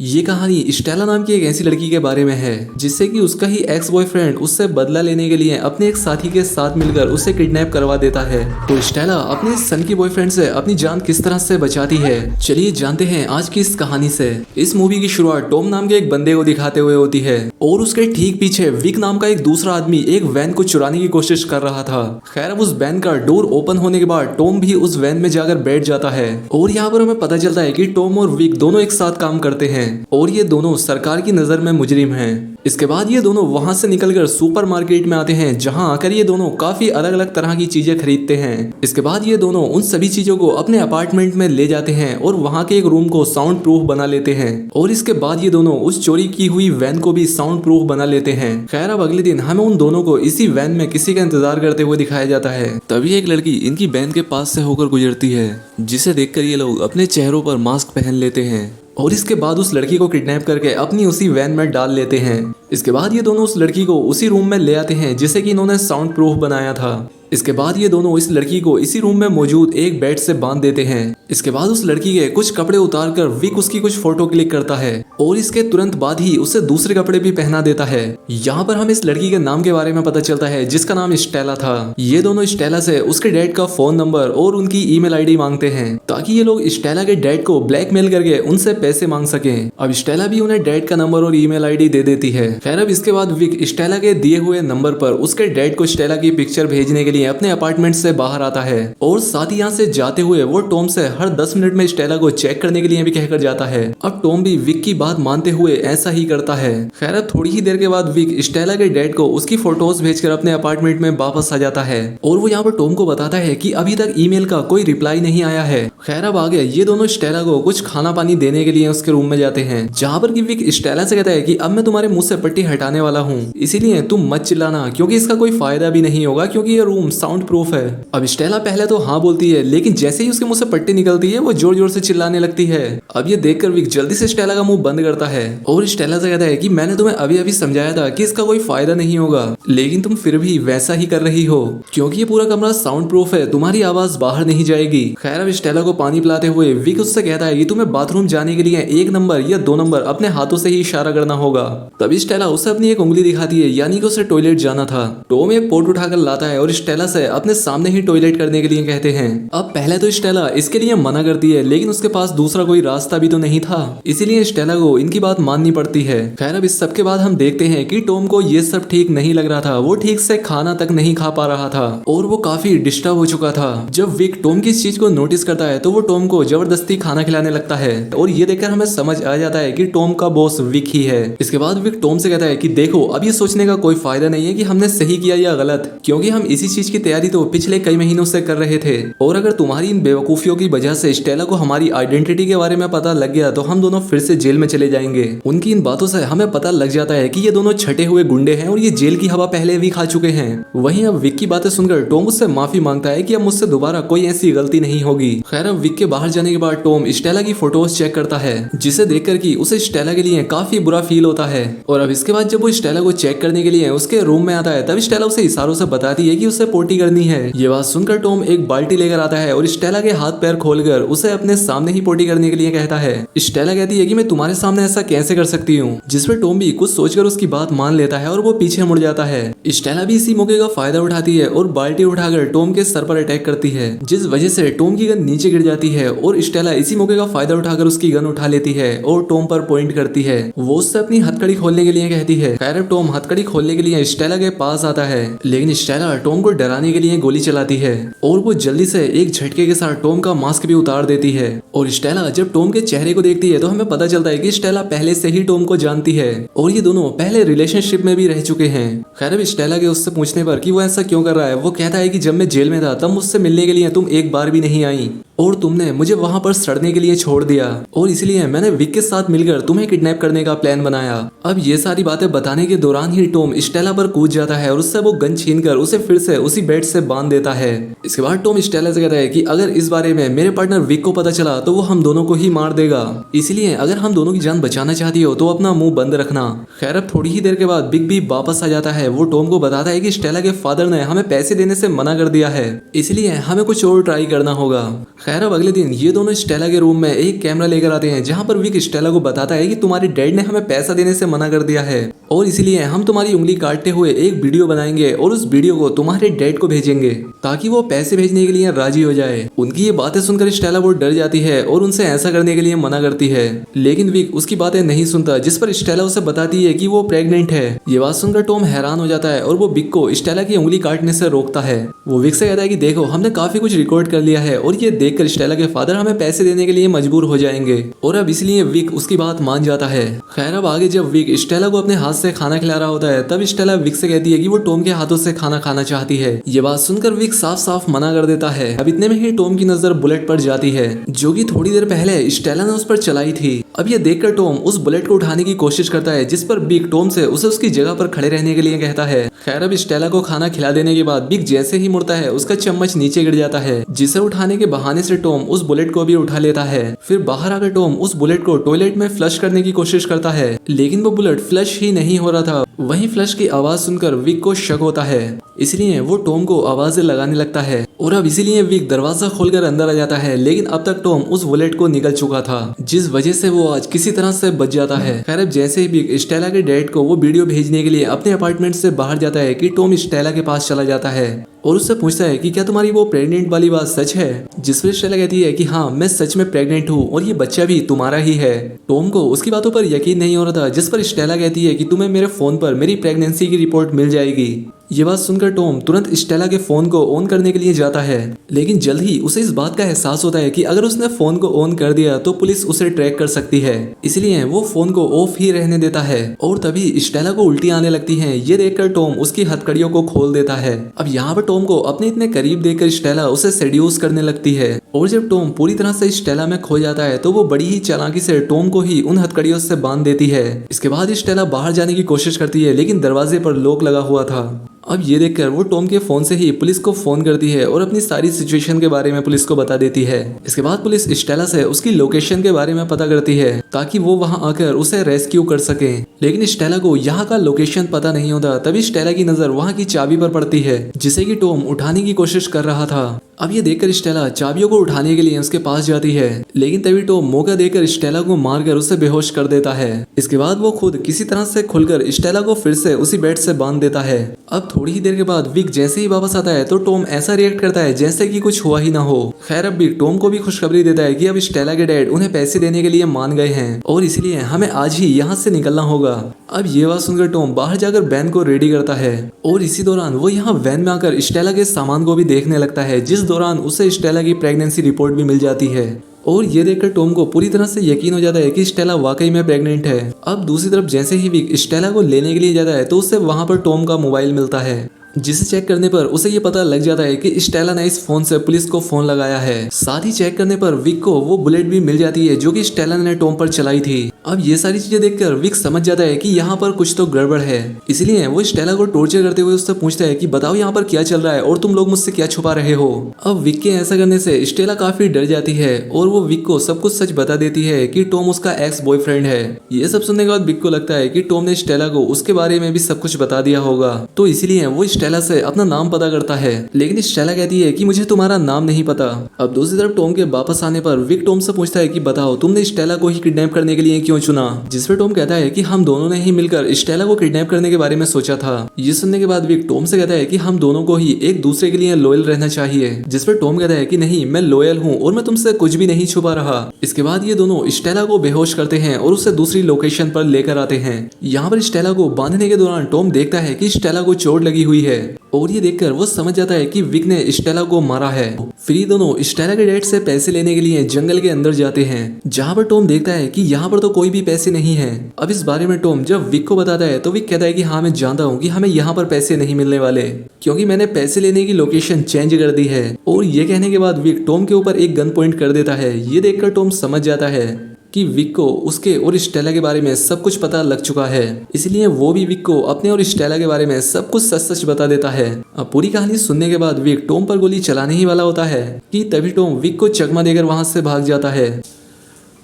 ये कहानी स्टेला नाम की एक ऐसी लड़की के बारे में है जिससे कि उसका ही एक्स बॉयफ्रेंड उससे बदला लेने के लिए अपने एक साथी के साथ मिलकर उसे किडनैप करवा देता है। तो स्टेला अपने सन की बॉयफ्रेंड से अपनी जान किस तरह से बचाती है, चलिए जानते हैं आज की इस कहानी से। इस मूवी की शुरुआत टॉम नाम के एक बंदे को दिखाते हुए होती है और उसके ठीक पीछे विक नाम का एक दूसरा आदमी एक वैन को चुराने की कोशिश कर रहा था। खैर अब उस वैन का डोर ओपन होने के बाद टॉम भी उस वैन में जाकर बैठ जाता है और यहाँ पर हमें पता चलता है कि टॉम और विक दोनों एक साथ काम करते हैं और ये दोनों सरकार की नजर में मुजरिम हैं। इसके बाद ये दोनों वहां से निकलकर सुपरमार्केट में आते हैं जहां आकर ये दोनों काफी अलग अलग तरह की चीजें खरीदते हैं। इसके बाद ये दोनों उन सभी चीजों को अपने अपार्टमेंट में ले जाते हैं और वहां के एक रूम को साउंड प्रूफ बना लेते हैं और इसके बाद ये दोनों उस चोरी की हुई वैन को भी साउंड प्रूफ बना लेते हैं। खैर अब अगले दिन हमें उन दोनों को इसी वैन में किसी का इंतजार करते हुए दिखाया जाता है। तभी एक लड़की इनकी वैन के पास से होकर गुजरती है जिसे देखकर ये लोग अपने चेहरों पर मास्क पहन लेते हैं और इसके बाद उस लड़की को किडनैप करके अपनी उसी वैन में डाल लेते हैं। इसके बाद ये दोनों उस लड़की को उसी रूम में ले आते हैं जिसे कि इन्होंने साउंड प्रूफ बनाया था। इसके बाद ये दोनों इस लड़की को इसी रूम में मौजूद एक बेड से बांध देते हैं। इसके बाद उस लड़की के कुछ कपड़े उतार कर विक उसकी कुछ फोटो क्लिक करता है और इसके तुरंत बाद ही उसे दूसरे कपड़े भी पहना देता है। यहाँ पर हमें इस लड़की के नाम के बारे में पता चलता है जिसका नाम स्टेला था। ये दोनों स्टेला से उसके डैड का फोन नंबर और उनकी ईमेल आईडी मांगते हैं ताकि ये लोग स्टेला के डैड को ब्लैकमेल करके उनसे पैसे मांग सके। अब स्टेला भी उन्हें डैड का नंबर और ईमेल आईडी दे देती है। खैर अब इसके बाद विक स्टेला के दिए हुए नंबर पर उसके डैड को स्टेला की पिक्चर भेजने के लिए अपने अपार्टमेंट से बाहर आता है और साथ ही यहाँ से जाते हुए वो टॉम से हर 10 मिनट में स्टेला को चेक करने के लिए भी कहकर जाता है। अब टॉम भी विक की बात मानते हुए ऐसा ही करता है। खैर थोड़ी ही देर के बाद विक स्टेला के डैड को उसकी फोटोज भेजकर अपने अपार्टमेंट में वापस आ जाता है और वो यहाँ पर टॉम को बताता है कि अभी तक ईमेल का कोई रिप्लाई नहीं आया है। खैर अब आगे ये दोनों स्टेला को कुछ खाना पानी देने के लिए उसके रूम में जाते हैं जहाँ पर कि विक स्टेला से कहता है कि अब मैं तुम्हारे मुंह से पट्टी हटाने वाला हूँ, इसीलिए तुम मत चिल्लाना क्योंकि इसका कोई फायदा भी नहीं होगा क्योंकि ये रूम साउंड प्रूफ है। अब स्टेला पहले तो हाँ बोलती है लेकिन जैसे ही उसके मुंह से पट्टी निकलती है वो जोर जोर से चिल्लाने लगती है। अब ये देखकर विक जल्दी से स्टेला का मुंह बंद करता है और स्टेला से कहता है कि मैंने तुम्हें अभी अभी समझाया था कि इसका कोई फायदा नहीं होगा लेकिन तुम फिर भी वैसा ही कर रही हो क्योंकि ये पूरा कमरा साउंड प्रूफ है, तुम्हारी आवाज बाहर नहीं जाएगी। खैर अब स्टेला को पानी पिलाते हुए विक उससे कहता है कि तुम्हें बाथरूम जाने के लिए 1 नंबर या 2 नंबर अपने हाथों से ही इशारा करना होगा। तभी स्टेला उसे अपनी एक उंगली दिखाती है यानी कि उसे टॉयलेट जाना था। टॉम एक पोट उठाकर लाता है और स्टेला से अपने सामने ही टॉयलेट करने के लिए कहते हैं। अब पहले तो स्टेला इसके लिए मना करती है लेकिन उसके पास दूसरा कोई रास्ता भी तो नहीं था, इसीलिए स्टेला को इनकी बात माननी पड़ती है। खैर अब इस सब के बाद हम देखते हैं कि टॉम को ये सब ठीक नहीं लग रहा था, वो ठीक से खाना तक नहीं खा पा रहा था और वो काफी डिस्टर्ब हो चुका था। जब विक टॉम की इस चीज को नोटिस करता है तो वो टॉम को जबरदस्ती खाना खिलाने लगता है और ये देखकर हमें समझ आ जाता है कि टॉम का बॉस विक ही है। इसके बाद विक टॉम से कहता है कि देखो अब ये सोचने का कोई फायदा नहीं है कि हमने सही किया या गलत, क्योंकि हम इसी चीज की तैयारी तो पिछले कई महीनों से कर रहे थे और अगर तुम्हारी इन बेवकूफियों की वजह से स्टेला को हमारी आइडेंटिटी के बारे में पता लग गया तो हम दोनों फिर से जेल में चले जाएंगे। उनकी इन बातों से हमें पता लग जाता है कि ये दोनों छटे हुए गुंडे हैं और ये जेल की हवा पहले भी खा चुके हैं। वहीं अब विक की बातें सुनकर टॉम उससे माफी मांगता है कि अब मुझसे दोबारा कोई ऐसी गलती नहीं होगी। खैर अब विक के बाहर जाने के बाद टॉम स्टेला की फोटोज चेक करता है जिसे देखकर कि उसे स्टेला के लिए काफी बुरा फील होता है और अब इसके बाद जब वो स्टेला को चेक करने के लिए उसके रूम में आता है तब स्टेला उसे इशारों से बताती है कि उसे पोटी करनी है। ये बात सुनकर टॉम एक बाल्टी लेकर आता है और स्टेला के हाथ पैर खोलकर उसे अपने सामने ही पोटी करने के लिए कहता है। स्टेला कहती है कि मैं तुम्हारे सामने ऐसा कैसे कर सकती हूँ, जिसपे टॉम भी कुछ सोचकर उसकी बात मान लेता है और वो पीछे मुड़ जाता है। स्टेला भी इसी मौके का फायदा उठाती है और बाल्टी उठाकर टॉम के सर पर अटैक करती है जिस वजह से टॉम की गन नीचे गिर जाती है और स्टेला इसी मौके का फायदा उठाकर उसकी गन उठा लेती है और टॉम पर पॉइंट करती है। वो उससे अपनी हथकड़ी खोलने के लिए कहती है। खैर टॉम हथकड़ी खोलने के लिए स्टेला के पास आता है लेकिन स्टेला टॉम को डराने के लिए गोली चलाती है और वो जल्दी से एक झटके के साथ टॉम का मास्क भी उतार देती है और स्टेला जब टॉम के चेहरे को देखती है तो हमें पता चलता है कि स्टेला पहले से ही टॉम को जानती है और ये दोनों पहले रिलेशनशिप में भी रह चुके हैं। खैर अब स्टेला के उससे पूछने पर कि वो ऐसा क्यों कर रहा है, वो कहता है कि जब मैं जेल में था तब मुझसे मिलने के लिए तुम एक बार भी नहीं आई और तुमने मुझे वहां पर सड़ने के लिए छोड़ दिया और इसलिए मैंने विक के साथ मिलकर तुम्हें किडनैप करने का प्लान बनाया। अब ये सारी बातें बताने के दौरान ही टॉम स्टेला पर कूद जाता है और उससे वो गन छीनकर उसे फिर से उसी बेड से बांध देता है। इसके बाद टॉम स्टेला से कहता है कि अगर इस बारे में मेरे पार्टनर विक को पता चला तो वो हम दोनों को ही मार देगा, इसलिए अगर हम दोनों की जान बचाना चाहती हो तो अपना मुंह बंद रखना। खैर अब थोड़ी ही देर के बाद विक भी वापस आ जाता है। वो टॉम को बताता है कि स्टेला के फादर ने हमें पैसे देने से मना कर दिया है, इसलिए हमें कुछ और ट्राई करना होगा। खैर अब अगले दिन ये दोनों स्टेला के रूम में एक कैमरा लेकर आते हैं, जहाँ पर विक स्टेला को बताता है कि तुम्हारे डैड ने हमें पैसा देने से मना कर दिया है और इसीलिए हम तुम्हारी उंगली काटते हुए एक वीडियो बनाएंगे और उस वीडियो को तुम्हारे डैड को भेजेंगे ताकि वो पैसे भेजने के लिए राजी हो जाए। उनकी ये बातें सुनकर स्टेला बहुत डर जाती है और उनसे ऐसा करने के लिए मना करती है, लेकिन विक उसकी बातें नहीं सुनता, जिस पर स्टेला उसे बताती है कि वो प्रेग्नेंट है। ये बात सुनकर टॉम हैरान हो जाता है और वो विक को स्टेला की उंगली काटने से रोकता है। वो विक से कहता है कि देखो हमने काफी कुछ रिकॉर्ड कर लिया है और ये देखकर स्टेला के फादर हमें पैसे देने के लिए मजबूर हो जाएंगे और अब इसलिए विक उसकी बात मान जाता है। खैर अब आगे जब विक स्टेला को अपने हाथ से खाना खिला रहा होता है तब स्टेला विक से कहती है कि वो टॉम के हाथों से खाना खाना चाहती है। ये बात सुनकर विक साफ साफ मना कर देता है। अब इतने में ही टॉम की नजर बुलेट पर जाती है जो कि थोड़ी देर पहले स्टेला ने उस पर चलाई थी। अब ये देखकर टॉम उस बुलेट को उठाने की कोशिश करता है, जिस पर विक टॉम से उसे उसकी जगह पर खड़े रहने के लिए कहता है। खैर अब स्टेला को खाना खिला देने के बाद विक जैसे ही मुड़ता है उसका चम्मच नीचे गिर जाता है, जिसे उठाने के बहाने से टॉम उस बुलेट को भी उठा लेता है। फिर बाहर आकर टॉम उस बुलेट को टॉयलेट में फ्लश करने की कोशिश करता है, लेकिन वो बुलेट फ्लश ही नहीं हो रहा था। वहीं फ्लश की आवाज सुनकर विक को शक होता है, इसलिए वो टॉम को आवाजें लगाने लगता है और अब इसीलिए विक दरवाजा खोलकर अंदर आ जाता है। लेकिन अब तक टॉम उस बुलेट को निकल चुका था, जिस वजह से वो आज किसी तरह से बच जाता है। खैर अब जैसे ही विक स्टेला के डैड को वो वीडियो भेजने के लिए अपने अपार्टमेंट से बाहर जाता है कि टॉम स्टेला के पास चला जाता है और उससे पूछता है कि क्या तुम्हारी वो प्रेग्नेंट वाली बात सच है, जिस पर स्टेला कहती है कि हाँ मैं सच में प्रेग्नेंट हूँ और ये बच्चा भी तुम्हारा ही है। टॉम को उसकी बातों पर यकीन नहीं हो रहा था, जिस पर स्टेला कहती है कि तुम्हें मेरे फोन पर मेरी प्रेगनेंसी की रिपोर्ट मिल जाएगी। ये बात सुनकर टॉम तुरंत स्टेला के फोन को ऑन करने के लिए जाता है, लेकिन जल्द ही उसे इस बात का एहसास होता है कि अगर उसने फोन को ऑन कर दिया तो पुलिस उसे ट्रैक कर सकती है, इसलिए वो फोन को ऑफ ही रहने देता है। और तभी स्टेला को उल्टी आने लगती है। ये देखकर टॉम उसकी हथकड़ियों को खोल देता है। अब यहाँ पर टॉम को अपने इतने करीब देखकर स्टेला उसे सेड्यूस करने लगती है और जब टॉम पूरी तरह से स्टेला में खो जाता है तो वो बड़ी ही चालाकी से टॉम को ही उन हथकड़ियों से बांध देती है। इसके बाद स्टेला बाहर जाने की कोशिश करती है, लेकिन दरवाजे पर लॉक लगा हुआ था। अब ये देखकर वो टॉम के फोन से ही पुलिस को फोन करती है और अपनी सारी सिचुएशन के बारे में पुलिस को बता देती है। इसके बाद पुलिस स्टेला से उसकी लोकेशन के बारे में पता करती है ताकि वो वहां आकर उसे रेस्क्यू कर सके, लेकिन स्टेला को यहाँ का लोकेशन पता नहीं होता। तभी स्टेला की नजर वहाँ की चाबी पर पड़ती है, जिसे कि टॉम उठाने की कोशिश कर रहा था। अब ये देखकर स्टेला चाबियों को उठाने के लिए उसके पास जाती है, लेकिन तभी टॉम मौका देकर स्टेला को मारकर उसे बेहोश कर देता है। इसके बाद वो खुद किसी तरह से खुलकर स्टेला को फिर से उसी बेड से बांध देता है। अब थोड़ी ही देर के बाद विक जैसे ही वापस आता है तो टॉम ऐसा रिएक्ट करता है जैसे कि कुछ हुआ ही ना हो। खैर अब विक टॉम को भी खुशखबरी देता है कि अब स्टेला के डैड उन्हें पैसे देने के लिए मान गए हैं और इसलिए हमें आज ही यहाँ से निकलना होगा। अब ये बात सुनकर टॉम बाहर जाकर वैन को रेडी करता है और इसी दौरान वो यहाँ वैन में आकर स्टेला के सामान को भी देखने लगता है, जिस दौरान उसे स्टेला की प्रेगनेंसी रिपोर्ट भी मिल जाती है। और ये देखकर टॉम को पूरी तरह से यकीन हो जाता है कि स्टेला वाकई में प्रेग्नेंट है। अब दूसरी तरफ जैसे ही विक स्टेला को लेने के लिए जाता है तो उसे वहां पर टॉम का मोबाइल मिलता है, जिसे चेक करने पर उसे ये पता लग जाता है कि स्टेला ने इस फोन से पुलिस को फोन लगाया है। साथ ही चेक करने पर विक को वो बुलेट भी मिल जाती है जो कि स्टेला ने टॉम पर चलाई थी। अब ये सारी चीजें देखकर विक समझ जाता है कि यहाँ पर कुछ तो गड़बड़ है, इसलिए वो स्टेला को टॉर्चर करते हुए उससे पूछता है कि बताओ यहाँ पर क्या चल रहा है और तुम लोग मुझसे क्या छुपा रहे हो। अब विक के ऐसा करने से स्टेला काफी डर जाती है और वो विक को सब कुछ सच बता देती है कि टॉम उसका एक्स बॉयफ्रेंड है। ये सब सुनने के बाद विक को लगता है कि टॉम ने स्टेला को उसके बारे में भी सब कुछ बता दिया होगा, तो इसलिए वो स्टेला से अपना नाम पता करता है, लेकिन स्टेला कहती है कि मुझे तुम्हारा नाम नहीं पता। अब दूसरी तरफ टॉम के वापस आने पर विक टॉम से पूछता है कि बताओ तुमने स्टेला को ही किडनैप करने के लिए क्यों चुना, जिस पर टॉम कहता है कि हम दोनों ने ही मिलकर स्टेला को किडनैप करने के बारे में सोचा था। ये सुनने के बाद विक टॉम से कहता है कि हम दोनों को ही एक दूसरे के लिए लॉयल रहना चाहिए, जिस पर टॉम कहता है कि नहीं मैं लॉयल हूँ और मैं तुमसे कुछ भी नहीं छुपा रहा। इसके बाद ये दोनों स्टेला को बेहोश करते हैं और उसे दूसरी लोकेशन पर लेकर आते हैं। यहाँ पर स्टेला को बांधने के दौरान टॉम देखता है कि स्टेला को चोट लगी हुई है और ये देखकर वो समझ जाता है कि विक ने स्टेला को मारा है। फिर ये दोनों स्टेला के डैड से पैसे लेने के लिए जंगल के अंदर जाते हैं, जहाँ पर टॉम देखता है कि यहाँ पर तो कोई भी पैसे नहीं है। अब इस बारे में टॉम जब विक को बताता है तो विक कहता है कि हाँ मैं जानता हूँ कि हमें यहाँ पर पैसे नहीं मिलने वाले, क्योंकि मैंने पैसे लेने की लोकेशन चेंज कर दी है। और ये कहने के बाद विक टॉम के ऊपर एक गन पॉइंट कर देता है। ये देखकर टॉम समझ जाता है कि विक को उसके और स्टेला के बारे में सब कुछ पता लग चुका है, इसलिए वो भी विक को अपने और स्टेला के बारे में सब कुछ सच सच बता देता है। अब पूरी कहानी सुनने के बाद विक टॉम पर गोली चलाने ही वाला होता है कि तभी टॉम विक को चकमा देकर वहां से भाग जाता है।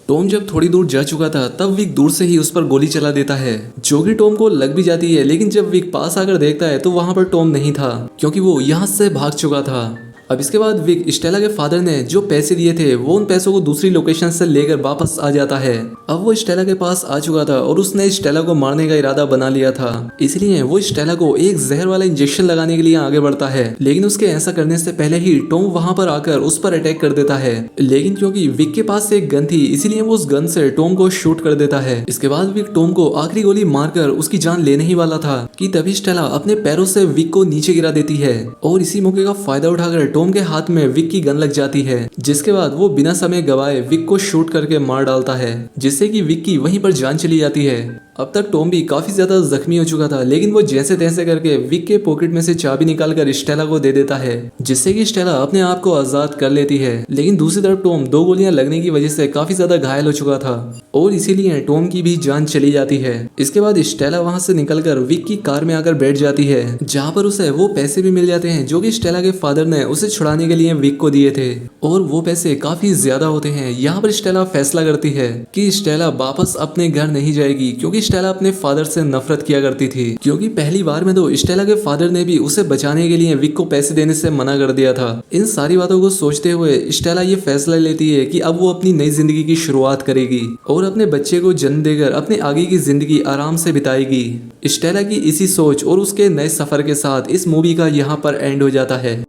टॉम जब थोड़ी दूर जा चुका था तब विक दूर से ही उस पर गोली चला देता है, जो कि टॉम को लग भी जाती है, लेकिन जब विक पास आकर देखता है तो वहां पर टॉम नहीं था, क्योंकि वो यहाँ से भाग चुका था। अब इसके बाद विक स्टेला के फादर ने जो पैसे दिए थे वो उन पैसों को दूसरी लोकेशन से लेकर वापस आ जाता है। अब वो स्टेला के पास आ चुका था और उसने स्टेला को मारने का इरादा बना लिया था, इसलिए वो स्टेला को एक जहर वाला इंजेक्शन लगाने के लिए आगे बढ़ता है। लेकिन उसके ऐसा करने से पहले ही टॉम वहां पर आकर उस पर अटैक कर देता है, लेकिन क्योंकि विक के पास एक गन थी इसीलिए वो उस गन से टॉम को शूट कर देता है। इसके बाद विक टॉम को आखिरी गोली मारकर उसकी जान लेने ही वाला था कि तभी स्टेला अपने पैरों से विक को नीचे गिरा देती है और इसी मौके का फायदा उठाकर टॉम के हाथ में विक की गन लग जाती है, जिसके बाद वो बिना समय गवाए विक को शूट करके मार डालता है, जिससे कि विक की वहीं पर जान चली जाती है। अब तक टॉम भी काफी ज्यादा जख्मी हो चुका था, लेकिन वो जैसे तैसे करके विक के पॉकेट में से चाबी निकालकर स्टेला को दे देता है, जिससे कि स्टेला अपने आप को आजाद कर लेती है। लेकिन दूसरी तरफ टॉम 2 गोलियां लगने की वजह से काफी ज्यादा घायल हो चुका था और इसीलिए टॉम की भी जान चली जाती है। इसके बाद स्टेला वहां से निकलकर विक की कार में आकर बैठ जाती है, जहाँ पर उसे वो पैसे भी मिल जाते हैं जो कि स्टेला के फादर ने उसे छुड़ाने के लिए विक को दिए थे, और वो पैसे काफी ज्यादा होते हैं। यहाँ पर स्टेला फैसला करती है कि स्टेला वापस अपने घर नहीं जाएगी, क्योंकि स्टेला अपने फादर से नफरत किया करती थी, क्योंकि पहली बार में तो स्टेला के फादर ने भी उसे बचाने के लिए विक को पैसे देने से मना कर दिया था। इन सारी बातों को सोचते हुए स्टेला ये फैसला लेती है कि अब वो अपनी नई जिंदगी की शुरुआत करेगी और अपने बच्चे को जन्म देकर अपने आगे की जिंदगी आराम से बिताएगी। स्टेला की इसी सोच और उसके नए सफर के साथ इस मूवी का यहाँ पर एंड हो जाता है।